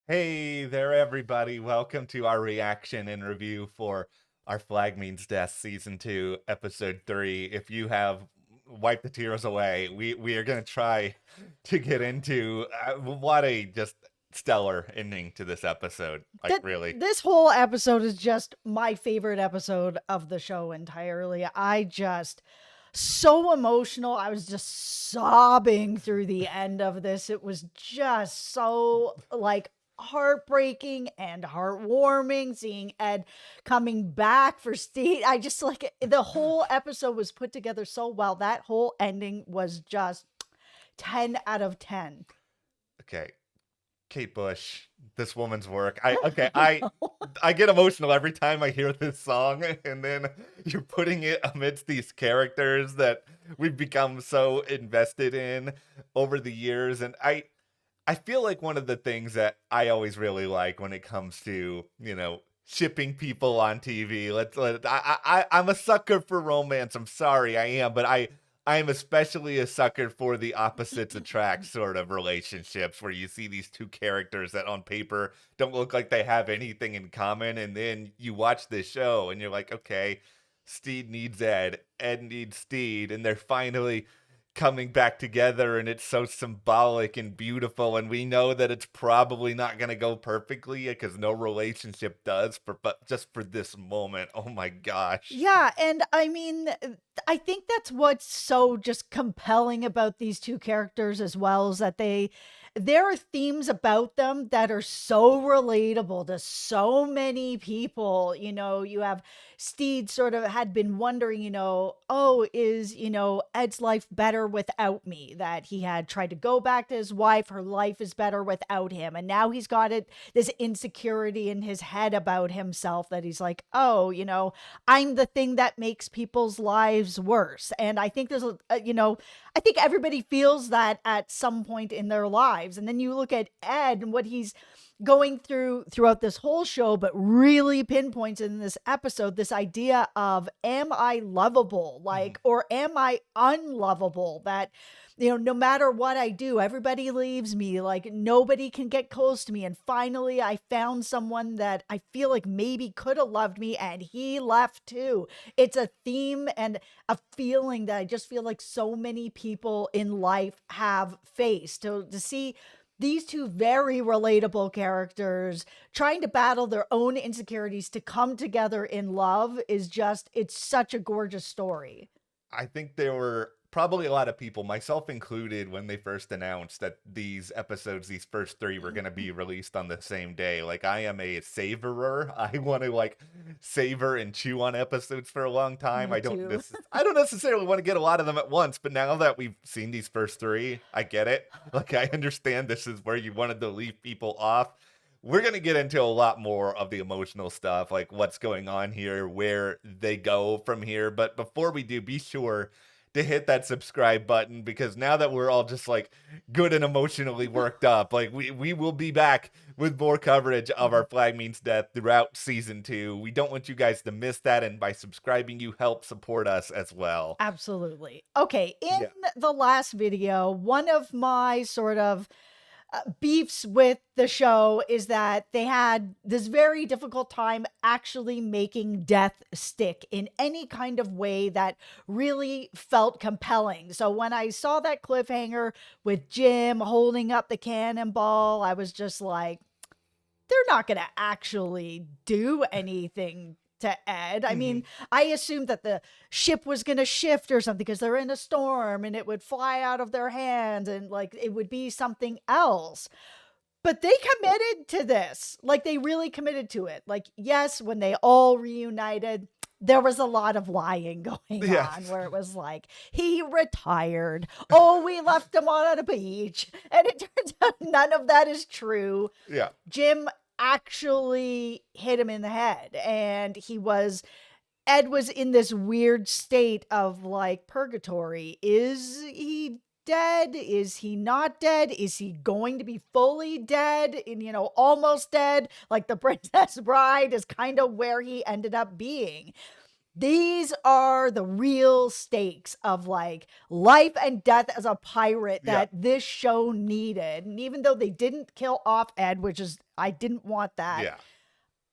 Hey there, everybody. Welcome to our reaction and review for our Flag Means Death Season 2, Episode 3. If you have wiped the tears away, we are going to try to get into what a just stellar ending to this episode. Like, That really. this whole episode is just my favorite episode of the show entirely. I just so emotional. I was just sobbing through the end of this. It was just so like heartbreaking and heartwarming seeing Ed coming back for Steve. I just like the whole episode was put together so well. That whole ending was just 10 out of 10. Okay. Kate Bush, this woman's work. I okay, I know. I get emotional every time I hear this song, and then you're putting it amidst these characters that we've become so invested in over the years, and I feel like one of the things that I always really like when it comes to, shipping people on TV. I'm a sucker for romance. I'm sorry, I am, but I am especially a sucker for the opposites attract sort of relationships where you see these two characters that on paper don't look like they have anything in common, and then you watch this show and you're like, okay, Steed needs Ed, Ed needs Steed, and they're finally coming back together, and it's so symbolic and beautiful, and we know that it's probably not going to go perfectly because no relationship does, but just for this moment, oh my gosh. Yeah, and I mean, I think that's what's so just compelling about these two characters as well is that there are themes about them that are so relatable to so many people. You have Steed sort of had been wondering, oh, is, Ed's life better without me? That he had tried to go back to his wife, her life is better without him. And now he's got this insecurity in his head about himself that he's like, oh, I'm the thing that makes people's lives worse. And I think I think everybody feels that at some point in their lives. And then you look at Ed and what he's going throughout this whole show, but really pinpoints in this episode this idea of, am I lovable? Mhm. Like, or am I unlovable? That, no matter what I do, everybody leaves me. Like, nobody can get close to me. And finally, I found someone that I feel like maybe could have loved me, and he left too. It's a theme and a feeling that I just feel like so many people in life have faced. To see these two very relatable characters trying to battle their own insecurities to come together in love is just, it's such a gorgeous story. I think there were probably a lot of people, myself included, when they first announced that these first three, were going to be released on the same day. Like, I am a savorer. I want to like savor and chew on episodes for a long time. Me too. I don't necessarily want to get a lot of them at once, but now that we've seen these first three, I get it. Like, I understand this is where you wanted to leave people off. We're going to get into a lot more of the emotional stuff, like what's going on here, where they go from here. But before we do, be sure to hit that subscribe button, because now that we're all just like good and emotionally worked up, like we will be back with more coverage of our Flag Means Death throughout season 2. We don't want you guys to miss that, and by subscribing, you help support us as well. Absolutely. Okay, in Yeah. the last video, one of my sort of beefs with the show is that they had this very difficult time actually making death stick in any kind of way that really felt compelling. So when I saw that cliffhanger with Jim holding up the cannonball, I was just like, they're not going to actually do anything to Ed. I Hmm. mean, I assumed that the ship was going to shift or something because they're in a storm and it would fly out of their hands and like it would be something else. But they committed to this. Like, they really committed to it. Like, yes, when they all reunited, there was a lot of lying going on Yes. where it was like, he retired. Oh, we left him on a beach. And it turns out none of that is true. Yeah. Jim actually hit him in the head, and Ed was in this weird state of like purgatory. Is he dead? Is he not dead? Is he going to be fully dead and, almost dead? Like the Princess Bride is kind of where he ended up being. these are the real stakes of like life and death as a pirate Yeah, that this show needed. And even though they didn't kill off Ed, which is, I didn't want that, yeah.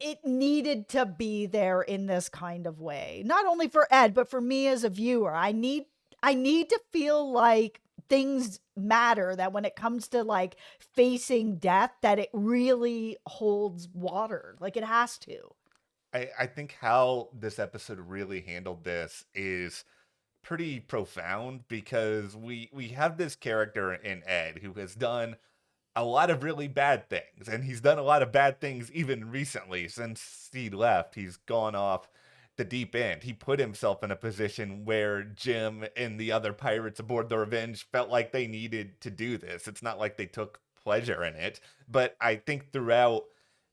it needed to be there in this kind of way. Not only for Ed, but for me as a viewer. I need to feel like things matter, that when it comes to like facing death, that it really holds water. Like it has to. I think how this episode really handled this is pretty profound because we have this character in Ed who has done a lot of really bad things, and he's done a lot of bad things even recently since he left. He's gone off the deep end. He put himself in a position where Jim and the other pirates aboard the Revenge felt like they needed to do this. It's not like they took pleasure in it, but I think throughout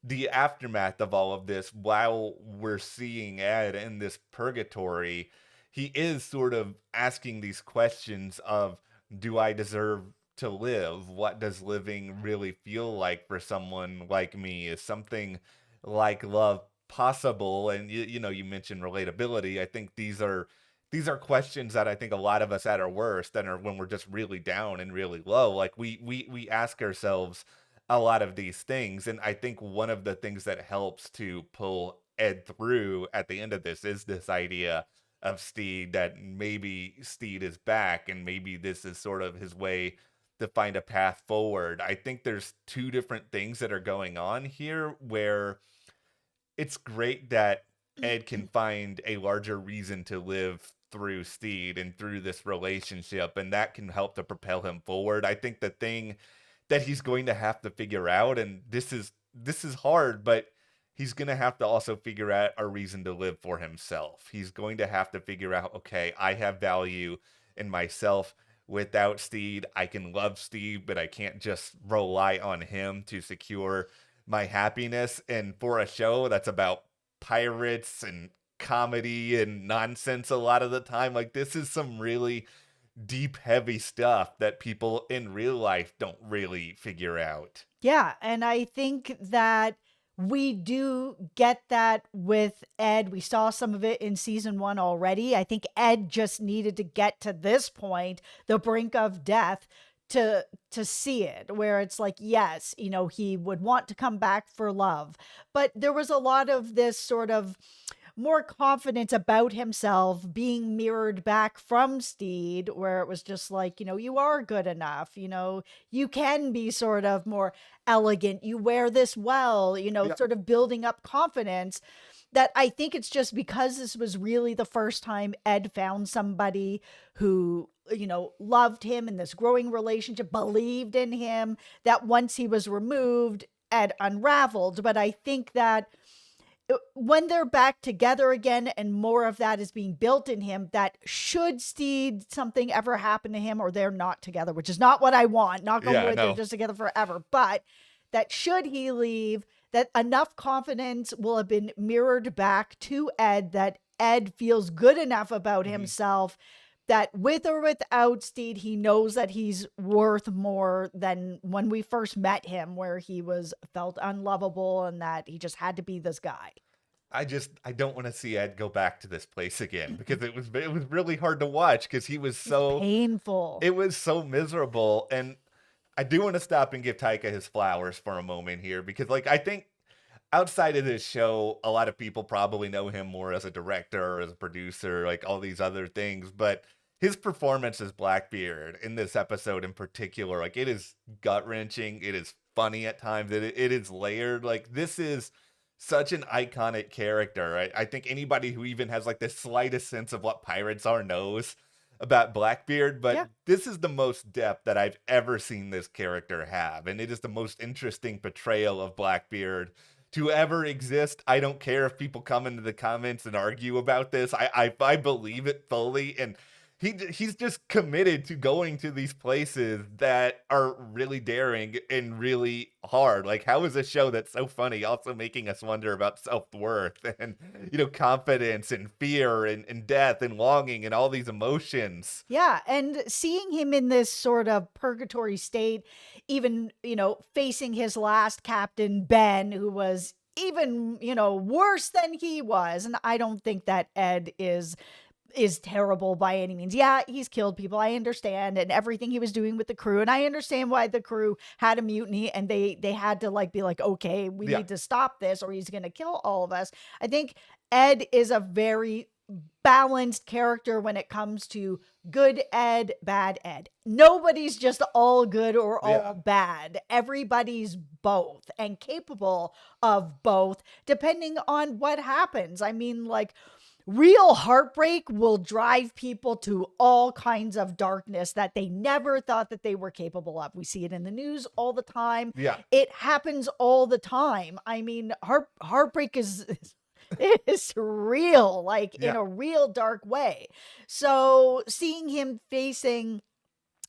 the aftermath of all of this, while we're seeing Ed in this purgatory, he is sort of asking these questions of, do I deserve to live? What does living really feel like for someone like me? Is something like love possible? And you mentioned relatability. I think these are questions that I think a lot of us at our worst and are when we're just really down and really low, like we ask ourselves a lot of these things. And I think one of the things that helps to pull Ed through at the end of this is this idea of Stede, that maybe Stede is back and maybe this is sort of his way to find a path forward. I think there's two different things that are going on here where it's great that Ed can find a larger reason to live through Stede and through this relationship, and that can help to propel him forward. I think the thing that he's going to have to figure out, and this is hard, but he's going to have to also figure out a reason to live for himself. He's going to have to figure out, okay, I have value in myself. Without Stede, I can love Stede, but I can't just rely on him to secure my happiness. And for a show that's about pirates and comedy and nonsense a lot of the time, like this is some really deep, heavy stuff that people in real life don't really figure out. Yeah, and I think that we do get that with Ed. We saw some of it in season 1 already. I think Ed just needed to get to this point, the brink of death, to see it, where it's like, yes, he would want to come back for love. But there was a lot of this sort of more confidence about himself being mirrored back from Steed, where it was just like, you are good enough, you can be sort of more elegant, you wear this well, Yeah. sort of building up confidence. That I think it's just because this was really the first time Ed found somebody who, loved him in this growing relationship, believed in him, that once he was removed, Ed unraveled. But I think that when they're back together again and more of that is being built in him, that should Steed something ever happen to him or they're not together, which is not what I want, knock on Yeah, wood, they're no. just together forever, but that should he leave, that enough confidence will have been mirrored back to Ed, that Ed feels good enough about Mhm. himself that with or without Steed, he knows that he's worth more than when we first met him, where he was felt unlovable and that he just had to be this guy. I don't want to see Ed go back to this place again because it was really hard to watch because he was It's so painful. it was so miserable. And I do want to stop and give Taika his flowers for a moment here because like I think outside of this show, a lot of people probably know him more as a director, as a producer, like all these other things. But his performance as Blackbeard in this episode in particular, like it is gut wrenching. It is funny at times. It is layered. Like this is such an iconic character. I think anybody who even has like the slightest sense of what pirates are knows about Blackbeard, but Yeah. this is the most depth that I've ever seen this character have. And it is the most interesting portrayal of Blackbeard to ever exist. I don't care if people come into the comments and argue about this. I believe it fully, and he's just committed to going to these places that are really daring and really hard. Like, how is a show that's so funny also making us wonder about self-worth and confidence and fear and death and longing and all these emotions? Yeah, and seeing him in this sort of purgatory state, even, facing his last captain, Ben, who was even, worse than he was. And I don't think that Ed is terrible by any means. Yeah, he's killed people. I understand, and everything he was doing with the crew, and I understand why the crew had a mutiny and they had to be like, okay, we Yeah. need to stop this or he's going to kill all of us. I think Ed is a very balanced character when it comes to good Ed, bad Ed. Nobody's just all good or all bad. Everybody's both and capable of both depending on what happens. I mean, real heartbreak will drive people to all kinds of darkness that they never thought that they were capable of. We see it in the news all the time. Yeah. It happens all the time. I mean, heartbreak is real, in a real dark way. So seeing him facing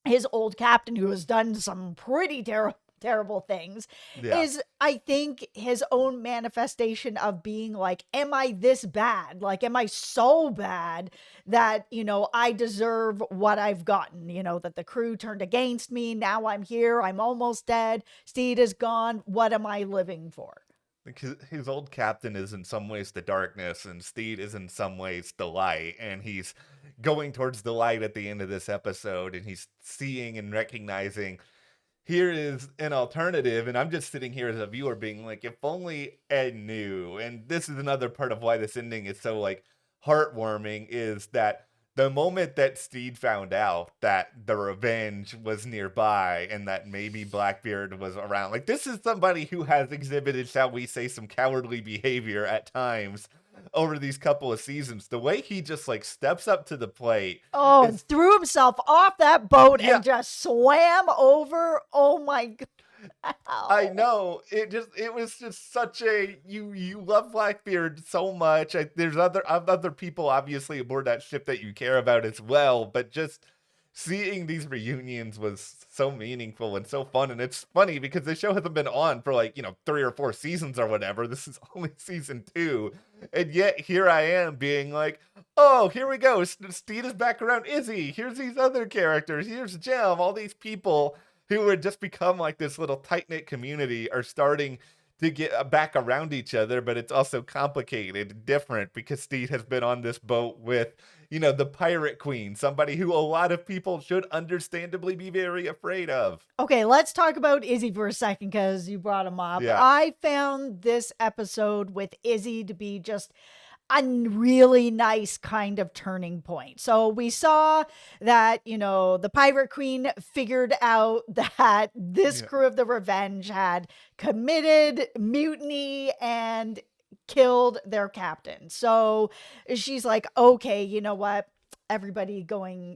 his old captain who has done some pretty terrible things is, I think, his own manifestation of being like, am I this bad? Am I so bad that, I deserve what I've gotten, that the crew turned against me. Now I'm here. I'm almost dead. Stede is gone. What am I living for? Because his old captain is in some ways the darkness, and Stede is in some ways the light, and he's going towards the light at the end of this episode, and he's seeing and recognizing here is an alternative. And I'm just sitting here as a viewer being like, if only Ed knew. And this is another part of why this ending is so heartwarming, is that the moment that Stede found out that the revenge was nearby and that maybe Blackbeard was around, this is somebody who has exhibited, shall we say, some cowardly behavior at times over these couple of seasons. The way he just steps up to the plate. And threw himself off that boat and just swam over. Oh my God. I know. It was just such a, you love Blackbeard so much. There's other people obviously aboard that ship that you care about as well, but just seeing these reunions was so meaningful and so fun. And it's funny because the show hasn't been on for 3 or 4 seasons or whatever. This is only season 2. And yet here I am being like, oh, here we go. Stede is back around Izzy. Here's these other characters. Here's Jem. All these people who had just become this little tight-knit community are starting to get back around each other, but it's also complicated, different, because Stede has been on this boat with, the Pirate Queen, somebody who a lot of people should understandably be very afraid of. Okay, let's talk about Izzy for a second because you brought him up. Yeah. I found this episode with Izzy to be just a really nice kind of turning point. So we saw that, the Pirate Queen figured out that this crew of the Revenge had committed mutiny and killed their captain. So she's like, okay, you know what? Everybody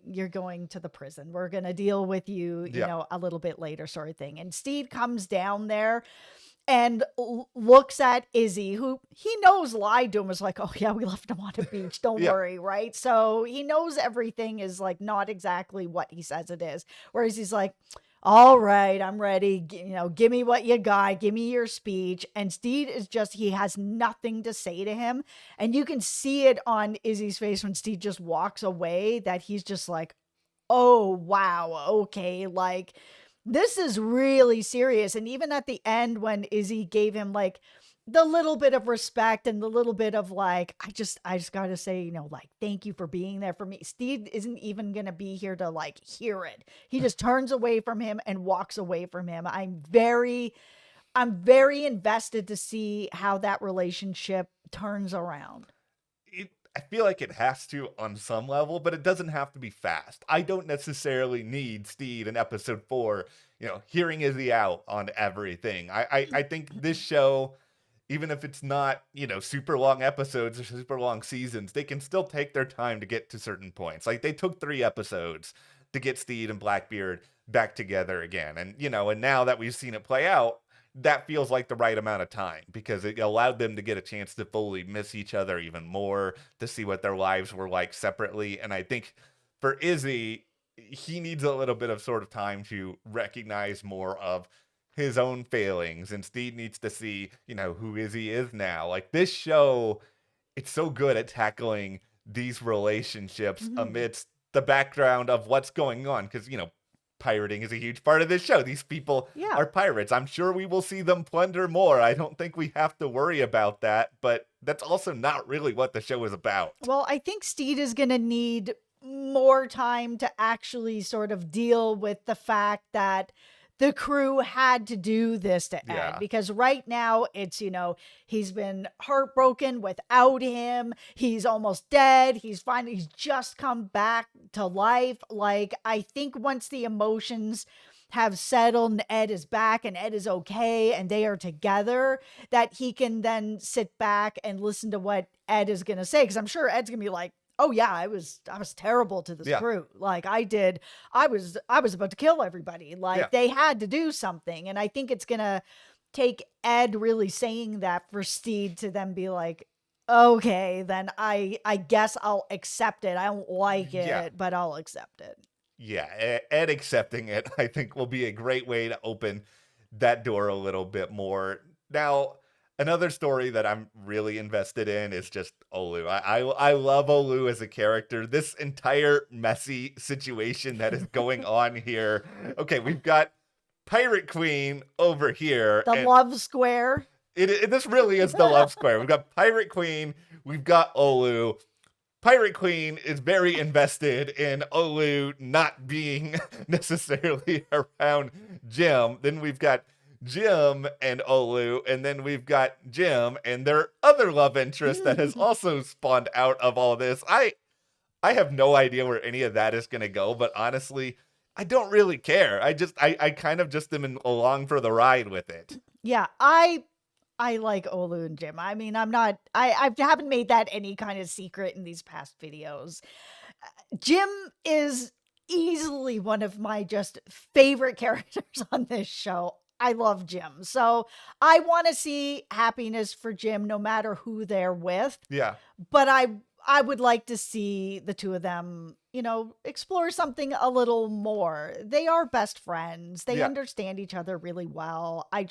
you're going to the prison. We're going to deal with you, a little bit later, sort of thing. And Stede comes down there and looks at Izzy, who he knows lied to him, was like, oh yeah, we left him on a beach. Don't worry, right? So he knows everything is not exactly what he says it is. Whereas he's like, all right, I'm ready. Give me what you got. Give me your speech. And Stede is he has nothing to say to him. And you can see it on Izzy's face when Stede just walks away, that he's just like, oh, wow. Okay. This is really serious. And even at the end, when Izzy gave him the little bit of respect and the little bit of I just gotta say, thank you for being there for me. Stede isn't even gonna be here to hear it. He just turns away from him and walks away from him. I'm very invested to see how that relationship turns around. I feel like it has to on some level, but it doesn't have to be fast. I don't necessarily need Stede in episode 4, hearing Izzy out on everything. I think this show, even if it's not, super long episodes or super long seasons, they can still take their time to get to certain points. They took 3 episodes to get Stede and Blackbeard back together again. And, and now that we've seen it play out, that feels like the right amount of time because it allowed them to get a chance to fully miss each other even more, to see what their lives were like separately. And I think for Izzy, he needs a little bit of sort of time to recognize more of his own failings, and Stede needs to see, who Izzy is now. This show, it's so good at tackling these relationships amidst the background of what's going on. Because, pirating is a huge part of this show. These people Yeah. are pirates. I'm sure we will see them plunder more. I don't think we have to worry about that, but that's also not really what the show is about. Well, I think Stede is going to need more time to actually sort of deal with the fact that the crew had to do this to Ed, Yeah. because right now it's, he's been heartbroken without him. He's almost dead. He's just come back to life. Like, I think once the emotions have settled and Ed is back and Ed is okay and they are together, that he can then sit back and listen to what Ed is going to say. Cause I'm sure Ed's gonna be like, oh yeah, I was terrible to this crew. Like I was about to kill everybody. Like they had to do something. And I think it's gonna take Ed really saying that for Stede to then be like, okay, then I guess I'll accept it. I don't like it, but I'll accept it. Yeah, Ed accepting it, I think, will be a great way to open that door a little bit more. Now, another story that I'm really invested in is just Olu. I love Olu as a character. This entire messy situation that is going on here. Okay, we've got Pirate Queen over here. The love square. This really is the love square. We've got Pirate Queen. We've got Olu. Pirate Queen is very invested in Olu not being necessarily around Jim. Then we've got Jim and Olu, and then we've got Jim and their other love interest that has also spawned out of all this. I have no idea where any of that is going to go, but honestly, I don't really care. I kind of just am along for the ride with it. Yeah, I like Olu and Jim. I mean, I haven't made that any kind of secret in these past videos. Jim is easily one of my just favorite characters on this show. I love Jim. So I want to see happiness for Jim no matter who they're with. Yeah. But I would like to see the two of them, explore something a little more. They are best friends. They understand each other really well. I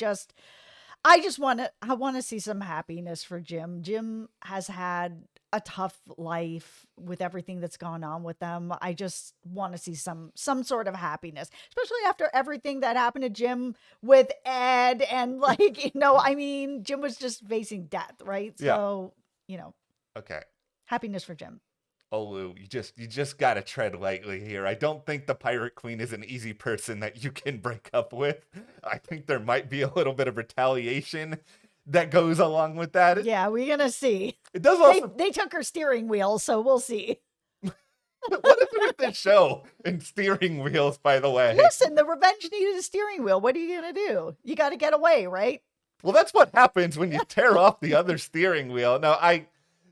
want to see some happiness for Jim. Jim has had a tough life with everything that's gone on with them. I just want to see some sort of happiness, especially after everything that happened to Jim with Ed and Jim was just facing death, right? So, Okay. Happiness for Jim. Olu, you just gotta tread lightly here. I don't think the Pirate Queen is an easy person that you can break up with. I think there might be a little bit of retaliation that goes along with that. Yeah, we're gonna see. It does also. They took her steering wheel, so we'll see. What is it with this show and steering wheels? By the way, listen, the Revenge needed a steering wheel. What are you gonna do? You got to get away, right? Well, that's what happens when you tear off the other steering wheel. No,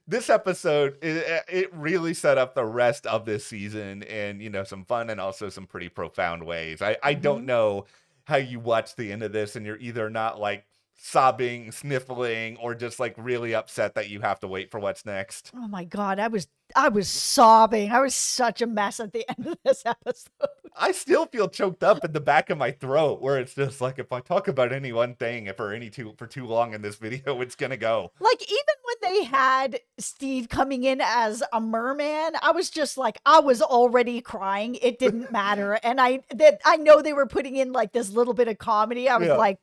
This episode, it really set up the rest of this season in, some fun and also some pretty profound ways. I don't know how you watch the end of this and you're either not like sobbing, sniffling, or just like really upset that you have to wait for what's next. Oh my God, I was sobbing. I was such a mess at the end of this episode. I still feel choked up in the back of my throat where it's just like, if I talk about any one thing for too long in this video, it's going to go. Like even when they had Stede coming in as a merman, I was just like, I was already crying. It didn't matter. And I know they were putting in like this little bit of comedy. I was like,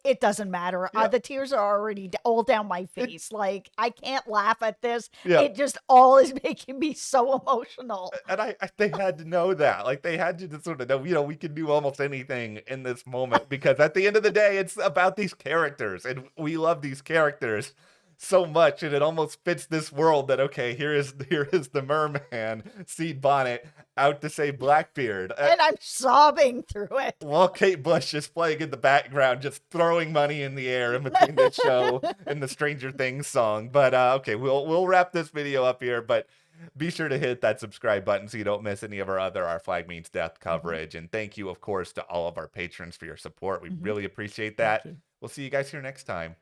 it doesn't matter. The tears are already all down my face. Like I can't laugh at this. It just all is making me so emotional. And they had to know that. Like they had to just sort of know, we can do almost anything in this moment because at the end of the day, it's about these characters and we love these characters so much, and it almost fits this world that here is the merman Stede Bonnet out to save Blackbeard, and I'm sobbing through it while Kate Bush is playing in the background, just throwing money in the air in between the show and the Stranger Things song. But we'll wrap this video up here, but be sure to hit that subscribe button so you don't miss any of our Flag Means Death coverage. And thank you, of course, to all of our patrons for your support. We really appreciate that. We'll see you guys here next time.